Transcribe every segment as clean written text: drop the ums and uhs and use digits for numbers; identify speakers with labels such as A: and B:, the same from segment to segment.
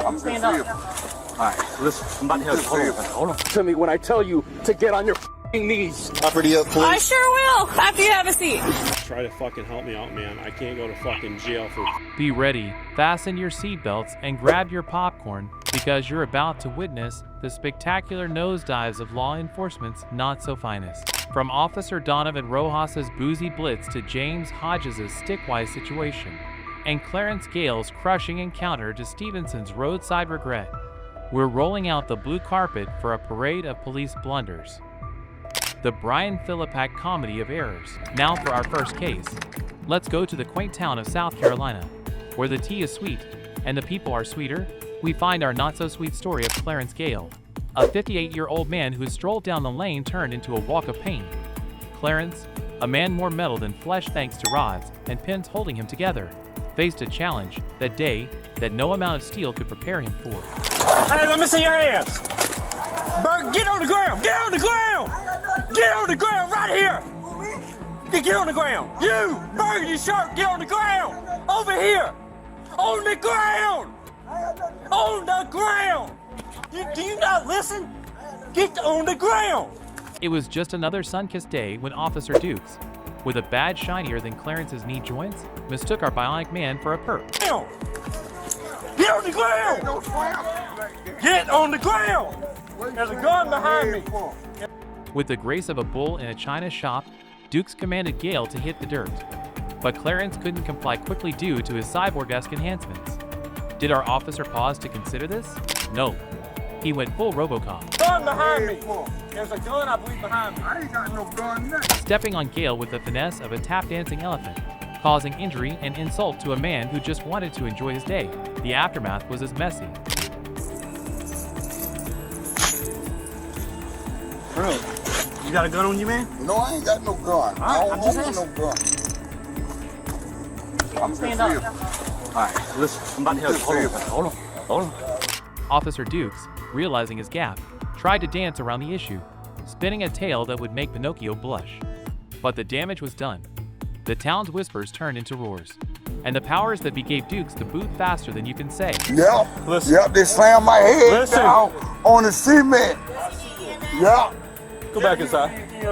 A: I'm stand up. All right, listen, I'm about to help you. Hold on. To me when I tell you to get on your knees.
B: Property up, please.
C: I sure will, after you have a seat.
D: Try to fucking help me out, man. I can't go to fucking jail for...
E: Be ready, fasten your seatbelts, and grab your popcorn because you're about to witness the spectacular nosedives of law enforcement's not-so-finest. From Officer Donovan Rojas' boozy blitz to James Hodges' stickwise situation, and Clarence Gale's crushing encounter to Stevenson's roadside regret, we're rolling out the blue carpet for a parade of police blunders. The Brian Philippak comedy of errors. Now for our first case. Let's go to the quaint town of South Carolina, where the tea is sweet and the people are sweeter. We find our not-so-sweet story of Clarence Gail, a 58-year-old man who strolled down the lane turned into a walk of pain. Clarence, a man more metal than flesh thanks to rods and pins holding him together, faced a challenge that day that no amount of steel could prepare him for.
F: Hey, let me see your hands. Bird, get on the ground. Get on the ground. Get on the ground right here. Get on the ground. You, Bird, you sharp, get on the ground. Over here. On the ground. On the ground. Do you not listen? Get on the ground.
E: It was just another sun-kissed day when Officer Dukes, with a badge shinier than Clarence's knee joints, mistook our bionic man for a perp.
F: Get on the ground. Get on the ground. There's a gun behind me.
E: With the grace of a bull in a china shop, Dukes commanded Gail to hit the dirt. But Clarence couldn't comply quickly due to his cyborg-esque enhancements. Did our officer pause to consider this? No. He went full RoboCop.
F: Gun behind me. There's a gun, I believe, behind me.
A: I ain't got no gun now.
E: Stepping on Gail with the finesse of a tap-dancing elephant, causing injury and insult to a man who just wanted to enjoy his day. The aftermath was as messy.
F: Bro, you got a gun on you, man?
A: No, I ain't got no gun.
F: Right,
A: I don't want no gun. I'm
F: stand up.
A: All right, listen, I'm about to help you. Hold on.
E: Officer Dukes, realizing his gaffe, tried to dance around the issue, spinning a tale that would make Pinocchio blush. But the damage was done. The town's whispers turned into roars, and the powers that be gave Dukes the boot faster than you can say.
A: Yep.
F: Listen.
A: Yep, they slammed my head down on the cement. Yep.
F: Go back inside. Go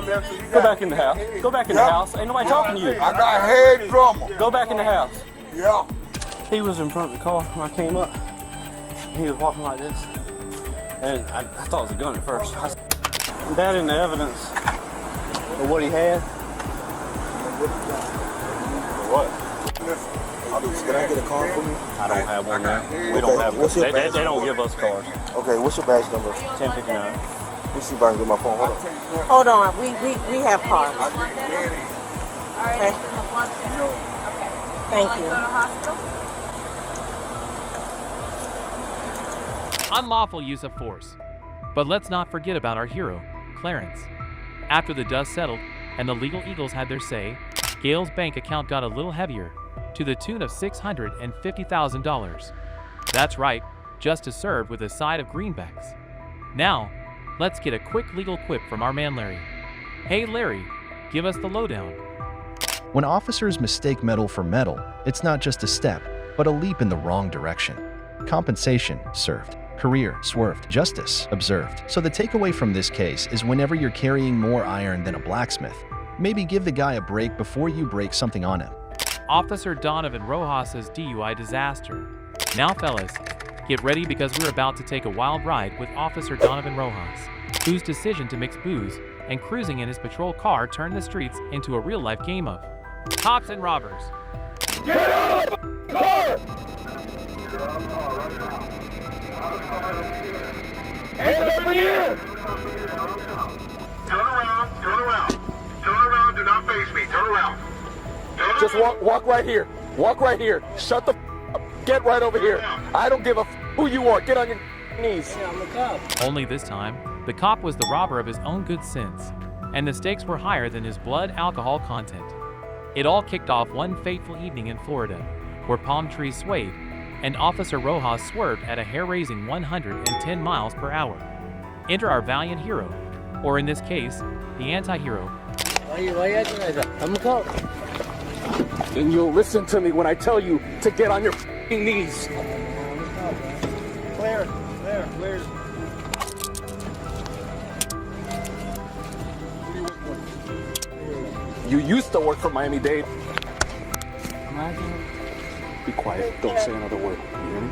F: back in the house. Go back in the house. Ain't nobody talking to you.
A: I got head trauma.
F: Go back in the house.
A: Yeah.
F: He was in front of the car when I came up. He was walking like this. And I thought it was a gun at first. That and the evidence of what he had.
A: What? Can I get a card for me?
F: I don't have one now. We don't have one. They don't give us cards.
A: Okay, what's your badge number?
F: 1059.
A: Let me see if I can get my phone. Hold on.
C: Hold on, we have cards. Okay. Thank you.
E: Unlawful use of force. But let's not forget about our hero, Clarence. After the dust settled and the legal eagles had their say, Gail's bank account got a little heavier, to the tune of $650,000. That's right, justice served with a side of greenbacks. Now, let's get a quick legal quip from our man Larry. Hey Larry, give us the lowdown.
G: When officers mistake metal for metal, it's not just a step, but a leap in the wrong direction. Compensation served. Career swerved. Justice observed. So the takeaway from this case is whenever you're carrying more iron than a blacksmith, maybe give the guy a break before you break something on him.
E: Officer Donovan Rojas' DUI disaster. Now fellas, get ready because we're about to take a wild ride with Officer Donovan Rojas, whose decision to mix booze and cruising in his patrol car turned the streets into a real-life game of cops and robbers.
F: Get out of the car! Hands over here!
H: Turn around, do not face me, turn around.
F: Just walk right here. Walk right here. Shut the up. Get right over here. I don't give a who you are. Get on your knees.
E: Only this time, the cop was the robber of his own good sins, and the stakes were higher than his blood alcohol content. It all kicked off one fateful evening in Florida, where palm trees swayed, and Officer Rojas swerved at a hair-raising 110 miles per hour. Enter our valiant hero, or in this case, the anti-hero.
F: Why you acting like that? I'm a cop. And you'll listen to me when I tell you to get on your knees.
A: Where's... You used to work for Miami-Dade. Be quiet. Don't say another word. You hear me?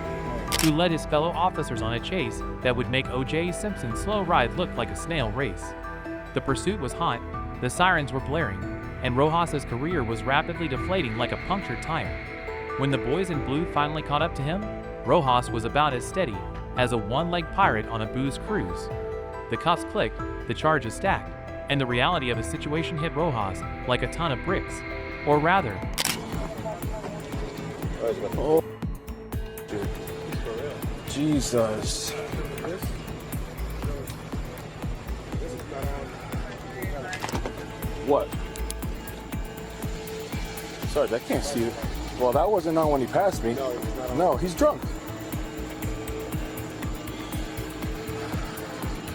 E: Who led his fellow officers on a chase that would make O.J. Simpson's slow ride look like a snail race. The pursuit was hot, the sirens were blaring, and Rojas' career was rapidly deflating like a punctured tire. When the boys in blue finally caught up to him, Rojas was about as steady as a one-legged pirate on a booze cruise. The cuffs clicked, the charges stacked, and the reality of his situation hit Rojas like a ton of bricks. Or rather...
A: Oh, Jesus. What? Sorry, I can't see it. Well, that wasn't on when he passed me. No, he's drunk.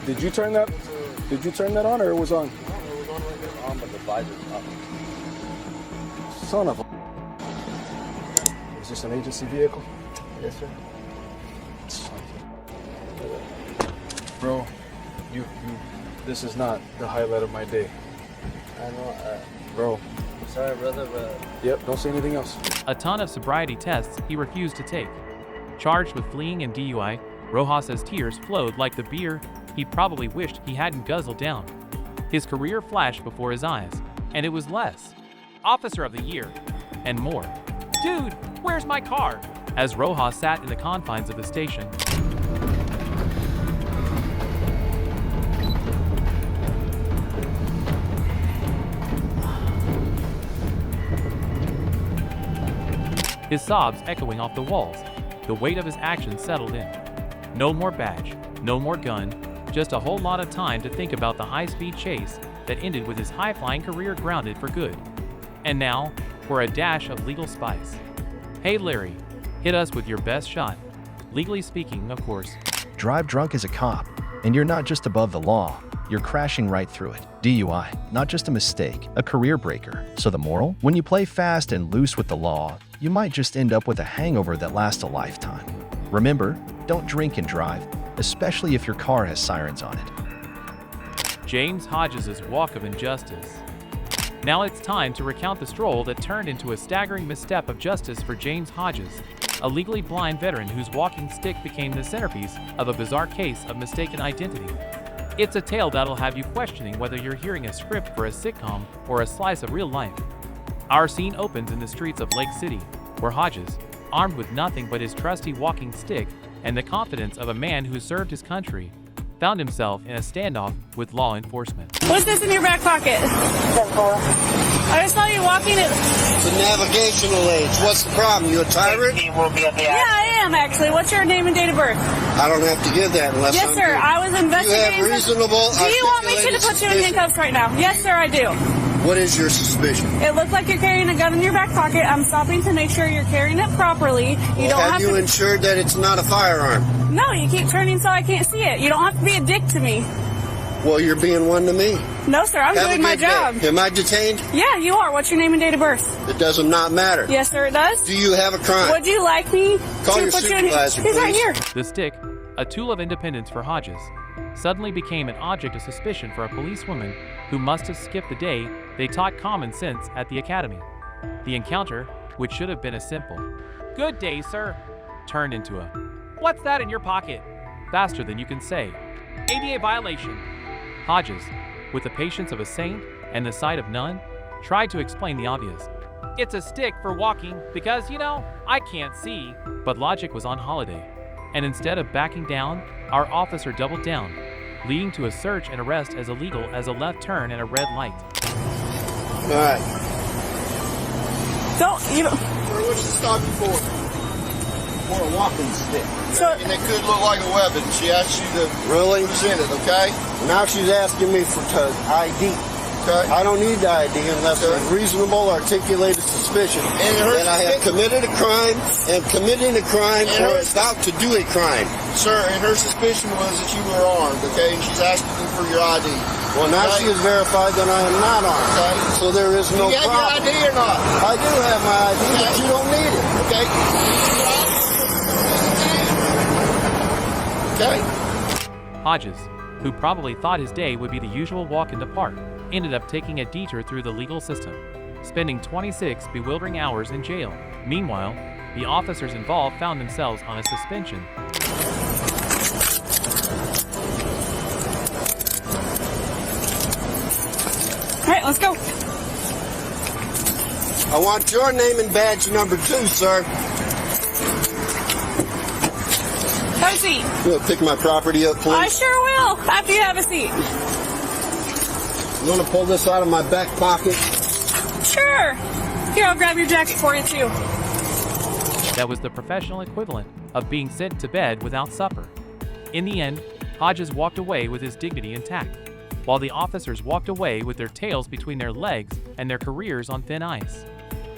A: Did you turn that? Did you turn that on, or it was on?
B: It was on right there. On, but the visor's up.
A: Son of a... Is this an agency vehicle?
B: Yes, sir.
A: Bro, this is not the highlight of my day.
B: I know.
A: Bro.
B: Sorry, brother, but...
A: Yep, don't say anything else.
E: A ton of sobriety tests he refused to take. Charged with fleeing and DUI, Rojas' tears flowed like the beer he probably wished he hadn't guzzled down. His career flashed before his eyes, and it was less. Officer of the Year, and more. Dude, where's my car? As Rojas sat in the confines of the station. His sobs echoing off the walls, the weight of his actions settled in. No more badge, no more gun, just a whole lot of time to think about the high-speed chase that ended with his high-flying career grounded for good. And now, for a dash of legal spice. Hey Larry, hit us with your best shot. Legally speaking, of course.
G: Drive drunk as a cop, and you're not just above the law, you're crashing right through it. DUI, not just a mistake, a career breaker. So the moral? When you play fast and loose with the law, you might just end up with a hangover that lasts a lifetime. Remember, don't drink and drive, especially if your car has sirens on it.
E: James Hodges' walk of injustice. Now it's time to recount the stroll that turned into a staggering misstep of justice for James Hodges, a legally blind veteran whose walking stick became the centerpiece of a bizarre case of mistaken identity. It's a tale that'll have you questioning whether you're hearing a script for a sitcom or a slice of real life. Our scene opens in the streets of Lake City, where Hodges, armed with nothing but his trusty walking stick and the confidence of a man who served his country, found himself in a standoff with law enforcement.
C: What's this in your back pocket? I just saw you walking it.
I: It's a navigational aid. What's the problem? You a tyrant?
C: Yeah, I am actually. What's your name and date of birth?
I: I don't have to give that unless
C: Yes, sir. I was investigating.
I: You have reasonable.
C: Do you want me to put you in handcuffs right now? Yes, sir, I do.
I: What is your suspicion?
C: It looks like you're carrying a gun in your back pocket. I'm stopping to make sure you're carrying it properly. You don't
I: have you
C: to...
I: ensured that it's not a firearm?
C: No, you keep turning so I can't see it. You don't have to be a dick to me.
I: Well, you're being one to me.
C: No, sir, I'm doing my job.
I: Am I detained?
C: Yeah, you are. What's your name and date of birth?
I: It does not matter.
C: Yes, sir, it does.
I: Do you have a crime?
C: Would you like me
I: Call
C: to
I: your
C: put you in?
I: supervisor,
C: He's right
I: please.
C: here.
E: The stick, a tool of independence for Hodges, suddenly became an object of suspicion for a policewoman who must have skipped the day they taught common sense at the academy. The encounter, which should have been a simple, "Good day, sir," turned into a, "What's that in your pocket?" faster than you can say. ADA violation. Hodges, with the patience of a saint and the sight of none, tried to explain the obvious. "It's a stick for walking because, you know, I can't see." But logic was on holiday, and instead of backing down, our officer doubled down, leading to a search and arrest as illegal as a left turn and a red light.
I: All right.
C: You don't.
I: What's the stop you for? For a walking stick.
C: So,
I: And it could look like a weapon. She asked you to present it, okay? Now she's asking me for ID. Okay. I don't need the ID unless there's reasonable articulated suspicion that I have committed a crime, am committing a crime, or about to do a crime. Sir, and her suspicion was that you were armed, okay? And she's asking you for your ID. Well, now she has verified that I am not armed, okay? So there is no problem. You got your ID or not? I do have my ID, but you don't need it, okay? okay?
E: Hodges, who probably thought his day would be the usual walk in the park, ended up taking a detour through the legal system, spending 26 bewildering hours in jail. Meanwhile, the officers involved found themselves on a suspension.
C: All right, let's go.
I: I want your name and badge number 2, sir.
C: Have a seat.
I: You want to pick my property up, please?
C: I sure will, after you have a seat.
I: You want to pull this out of my back pocket?
C: Sure. Here, I'll grab your jacket for you, too.
E: That was the professional equivalent of being sent to bed without supper. In the end, Hodges walked away with his dignity intact, while the officers walked away with their tails between their legs and their careers on thin ice.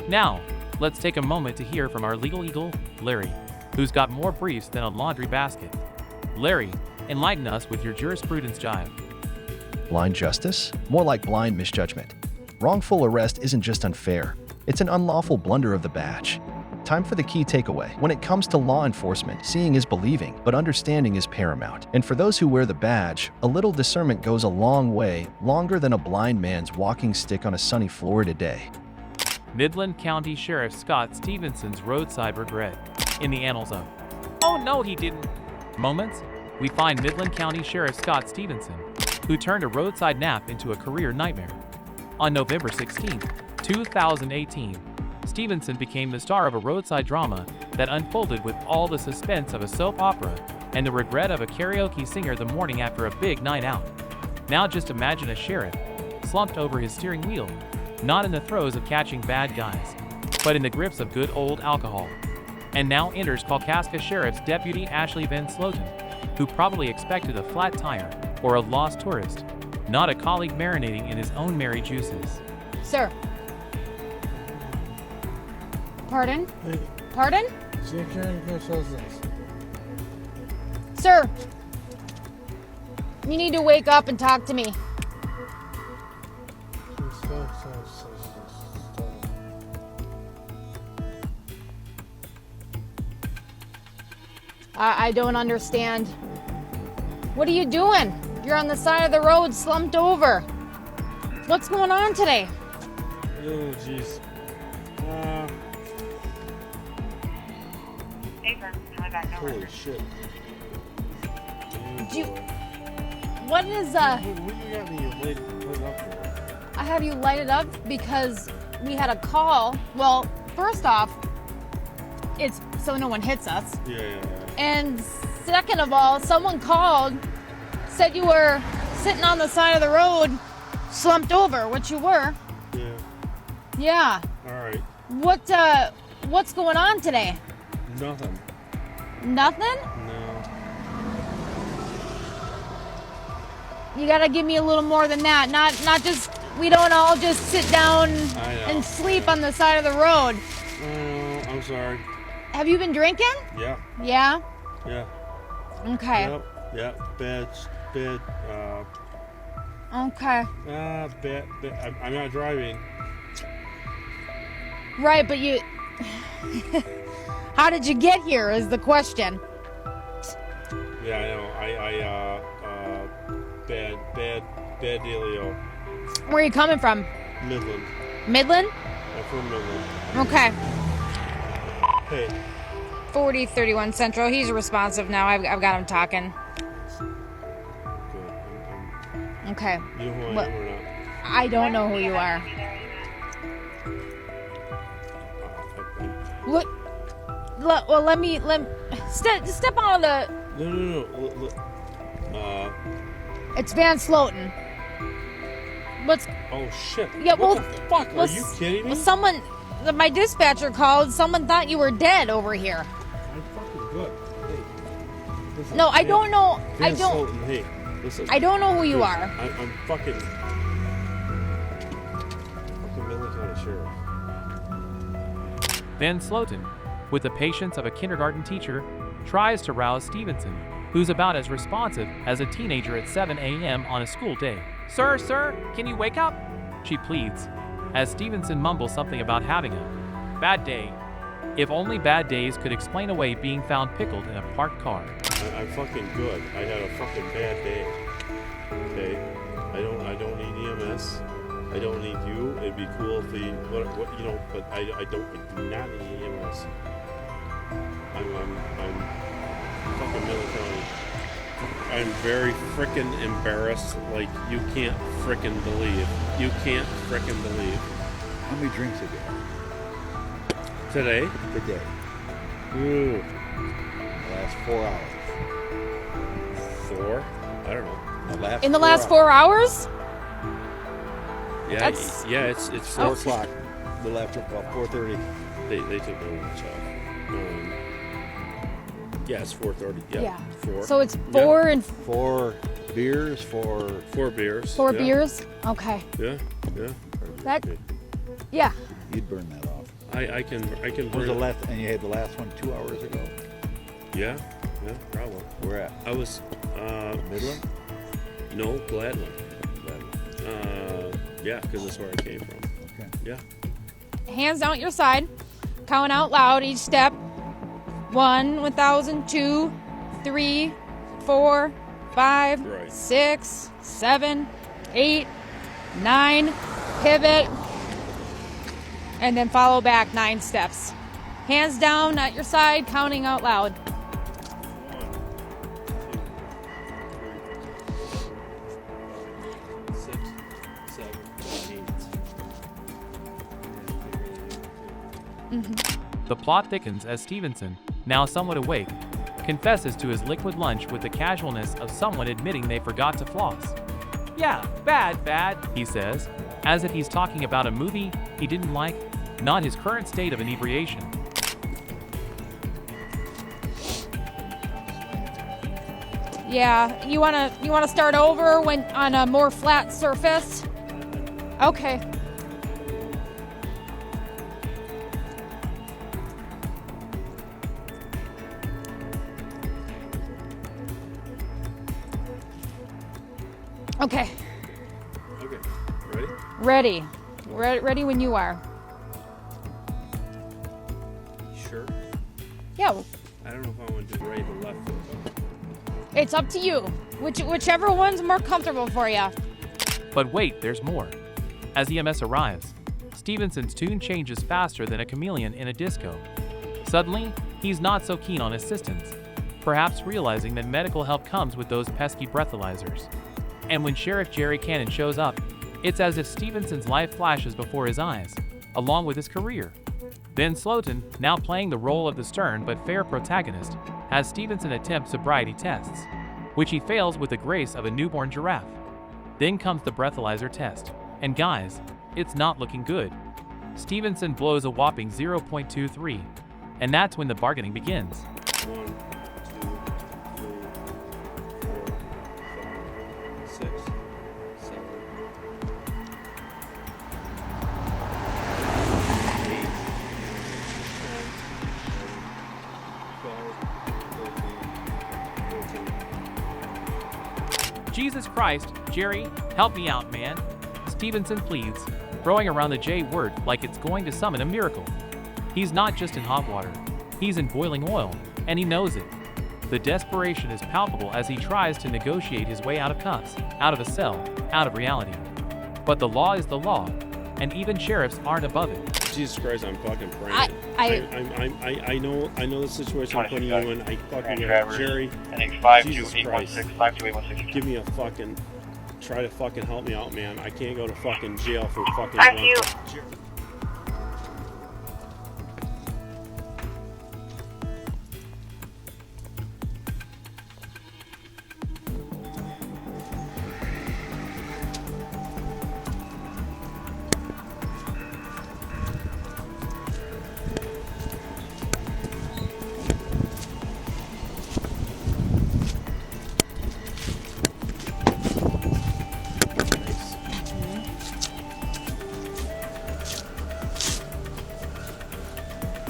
E: Now, let's take a moment to hear from our legal eagle, Larry, who's got more briefs than a laundry basket. Larry, enlighten us with your jurisprudence jive.
G: Blind justice? More like blind misjudgment. Wrongful arrest isn't just unfair, it's an unlawful blunder of the badge. Time for the key takeaway. When it comes to law enforcement, seeing is believing, but understanding is paramount. And for those who wear the badge, a little discernment goes a long way, longer than a blind man's walking stick on a sunny Florida day.
E: Midland County Sheriff Scott Stevenson's roadside regret. In the annals of, "Oh no, he didn't" moments, we find Midland County Sheriff Scott Stevenson, who turned a roadside nap into a career nightmare. On November 16, 2018, Stevenson became the star of a roadside drama that unfolded with all the suspense of a soap opera and the regret of a karaoke singer the morning after a big night out. Now just imagine a sheriff, slumped over his steering wheel, not in the throes of catching bad guys, but in the grips of good old alcohol. And now enters Kalkaska Sheriff's Deputy Ashley Van Sloten, who probably expected a flat tire or a lost tourist, not a colleague marinating in his own merry juices.
J: Sir. Pardon? Pardon? Sir. You need to wake up and talk to me. I don't understand. What are you doing? You're on the side of the road, slumped over. What's going on today?
D: Oh, jeez. Holy shit.
J: What is,
D: What do you got me lit up for?
J: I have you lighted up because we had a call. Well, first off, it's so no one hits us.
D: Yeah.
J: And second of all, someone called, said you were sitting on the side of the road, slumped over, which you were.
D: Yeah.
J: Yeah.
D: Alright.
J: What's going on today?
D: Nothing.
J: Nothing?
D: No.
J: You gotta give me a little more than that. Not just, we don't all just sit down and sleep on the side of the road.
D: Oh, I'm sorry.
J: Have you been drinking?
D: Yeah.
J: Yeah?
D: Yeah.
J: Okay.
D: Yep. Bad.
J: Okay.
D: Bad. I'm not driving.
J: Right, but you... How did you get here is the question.
D: Yeah, I know. Bad dealio.
J: Where are you coming from?
D: Midland.
J: Midland?
D: I'm from Midland.
J: Okay.
D: Hey.
J: 4031 Central. He's responsive now. I've got him talking.
D: Good.
J: Okay.
D: You know who I am or not?
J: I don't know who you are. Look. Well, let me step out of the.
D: No.
J: It's Van Sloten. What's?
D: Oh shit.
J: Yeah.
D: What
J: well,
D: the fuck? Are you kidding me?
J: Well, someone. My dispatcher called. Someone thought you were dead over here.
D: I'm fucking good. Hey. Listen,
J: No, I don't know.
D: Van Sloten, hey, listen.
J: I don't know who you are.
D: I'm fucking Midland County Sheriff.
E: Van Sloten, with the patience of a kindergarten teacher, tries to rouse Stevenson, who's about as responsive as a teenager at 7 a.m. on a school day. Sir, can you wake up? She pleads, as Stevenson mumbles something about having a bad day. If only bad days could explain away being found pickled in a parked car.
D: I'm fucking good. I had a fucking bad day. Okay? I don't need EMS. I don't need you. It'd be cool if the what you know, but I do not need EMS. I'm fucking military. I'm very frickin' embarrassed, like you can't frickin' believe. You can't frickin' believe.
K: How many drinks have you had?
D: Today?
K: Today.
D: Ooh.
K: The last 4 hours.
D: 4? I don't know.
J: In the last 4 hours?
D: Yeah, it's 4 o'clock.
K: A little after about 4:30.
D: They took their lunch off. Yeah, it's 4:30. Yeah. 4.
J: So it's 4 and
K: 4 beers, 4
D: beers.
J: 4 beers? Okay.
D: Yeah.
J: That yeah.
K: You'd burn that off.
D: I can
K: Was
D: burn
K: the
D: it.
K: last and you had the last one 2 hours ago?
D: Yeah, probably.
K: Where at?
D: I was
K: Midland?
D: No, Gladwin. Yeah, because that's where I came from.
K: Okay.
D: Yeah.
J: Hands down at your side. Count out loud each step. 1, 1,000, 2, 3, 4, 5,
D: Right.
J: 6, 7, 8, 9. Pivot. And then follow back 9 steps. Hands down at your side, counting out loud.
D: 1, 2, 3, 4, 5, 6, 7, 8.
E: The plot thickens as Stevenson, now somewhat awake, confesses to his liquid lunch with the casualness of someone admitting they forgot to floss. Yeah, bad, he says, as if he's talking about a movie he didn't like, not his current state of inebriation.
J: Yeah, you wanna start over when on a more flat surface? Okay. Okay.
D: Okay. Ready?
J: Ready. Ready when you are.
D: Sure.
J: Yeah,
D: I don't know if I want to do right or left foot.
J: it's up to you. Whichever one's more comfortable for you.
E: But wait, there's more. As EMS arrives, Stevenson's tune changes faster than a chameleon in a disco. Suddenly, he's not so keen on assistance, perhaps realizing that medical help comes with those pesky breathalyzers. And when Sheriff Jerry Cannon shows up, it's as if Stevenson's life flashes before his eyes, along with his career. Then Slotin, now playing the role of the stern but fair protagonist, has Stevenson attempt sobriety tests, which he fails with the grace of a newborn giraffe. Then comes the breathalyzer test, and guys, it's not looking good. Stevenson blows a whopping 0.23, and that's when the bargaining begins.
D: 1, 2, 3, 4, 5, 6, 7, 8, 9, 10, 11, 12, 13, 14.
E: Jesus Christ, Jerry, help me out, man. Stevenson pleads, throwing around the J word like it's going to summon a miracle. He's not just in hot water, he's in boiling oil, and he knows it. The desperation is palpable as he tries to negotiate his way out of cuffs, out of a cell, out of reality. But the law is the law, and even sheriffs aren't above it.
D: Jesus Christ, I'm fucking praying. I know the situation I'm putting you in. I fucking Jerry. Jesus Christ. Give me a fucking, try to fucking help me out, man. I can't go to fucking jail for fucking.
H: Thank you.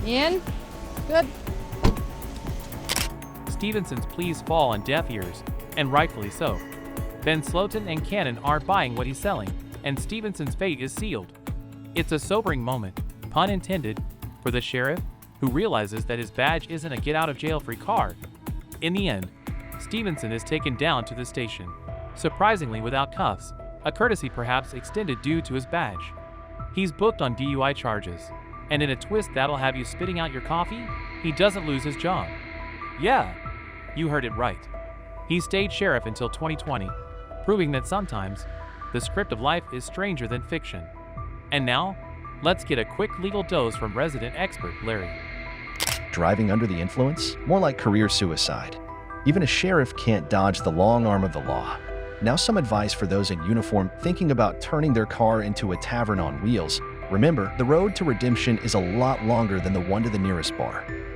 J: In. Good.
E: Stevenson's pleas fall on deaf ears, and rightfully so. Then Slotin and Cannon aren't buying what he's selling, and Stevenson's fate is sealed. It's a sobering moment, pun intended, for the sheriff, who realizes that his badge isn't a get-out-of-jail-free card. In the end, Stevenson is taken down to the station, surprisingly without cuffs, a courtesy perhaps extended due to his badge. He's booked on DUI charges, and in a twist that'll have you spitting out your coffee, he doesn't lose his job. Yeah, you heard it right. He stayed sheriff until 2020, proving that sometimes the script of life is stranger than fiction. And now, let's get a quick legal dose from resident expert Larry.
G: Driving under the influence? More like career suicide. Even a sheriff can't dodge the long arm of the law. Now some advice for those in uniform thinking about turning their car into a tavern on wheels. Remember, the road to redemption is a lot longer than the one to the nearest bar.